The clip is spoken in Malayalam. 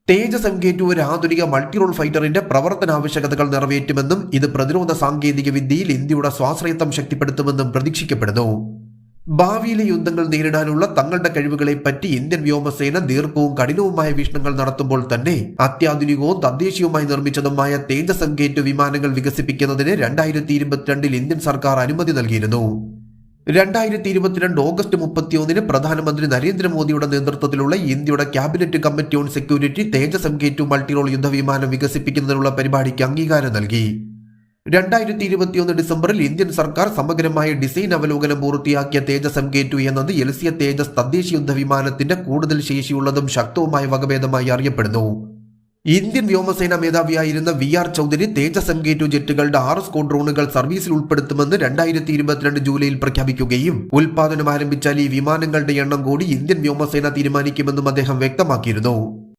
തേജസ് M-K2 ഒരു ആധുനിക മൾട്ടിറോൾ ഫൈറ്ററിന്റെ പ്രവർത്തനാവശ്യകതകൾ നിറവേറ്റുമെന്നും ഇത് പ്രതിരോധ സാങ്കേതിക വിദ്യയിൽ ഇന്ത്യയുടെ സ്വാശ്രയത്വം ശക്തിപ്പെടുത്തുമെന്നും പ്രതീക്ഷിക്കപ്പെടുന്നു. ഭാവിയിലെ യുദ്ധങ്ങൾ നേരിടാനുള്ള തങ്ങളുടെ കഴിവുകളെപ്പറ്റി ഇന്ത്യൻ വ്യോമസേന ദീർഘവും കഠിനവുമായ വീക്ഷണങ്ങൾ നടത്തുമ്പോൾ തന്നെ അത്യാധുനികവും തദ്ദേശീയവുമായി നിർമ്മിച്ചതുമായ തേജസ് M-K2 വിമാനങ്ങൾ വികസിപ്പിക്കുന്നതിന് 2022 ഇന്ത്യൻ സർക്കാർ അനുമതി നൽകിയിരുന്നു. 2022 ഓഗസ്റ്റ് 31 പ്രധാനമന്ത്രി നരേന്ദ്രമോദിയുടെ നേതൃത്വത്തിലുള്ള ഇന്ത്യയുടെ cabinet committee on security Tejas M-K2 multirole യുദ്ധവിമാനം വികസിപ്പിക്കുന്നതിനുള്ള പരിപാടിക്ക് അംഗീകാരം നൽകി. 2021 ഡിസംബറിൽ ഇന്ത്യൻ സർക്കാർ സമഗ്രമായ ഡിസൈൻ അവലോകനം പൂർത്തിയാക്കിയ തേജസ് M-K2 എന്നത് എൽസിയ തേജസ് തദ്ദേശീയ യുദ്ധവിമാനത്തിന്റെ കൂടുതൽ ശേഷിയുള്ളതും ശക്തവുമായ വകഭേദമായി അറിയപ്പെടുന്നു. ഇന്ത്യൻ വ്യോമസേന മേധാവിയായിരുന്ന VR ചൗധരി തേജസ് M-K2 ജെറ്റുകളുടെ 6 സ്ക്വാഡ്രോണുകൾ സർവീസിൽ ഉൾപ്പെടുത്തുമെന്ന് 2022 ജൂലൈയിൽ പ്രഖ്യാപിക്കുകയും ഉൽപാദനം ആരംഭിച്ചാൽ ഈ വിമാനങ്ങളുടെ എണ്ണം കൂടി ഇന്ത്യൻ വ്യോമസേന തീരുമാനിക്കുമെന്നും അദ്ദേഹം വ്യക്തമാക്കിയിരുന്നു.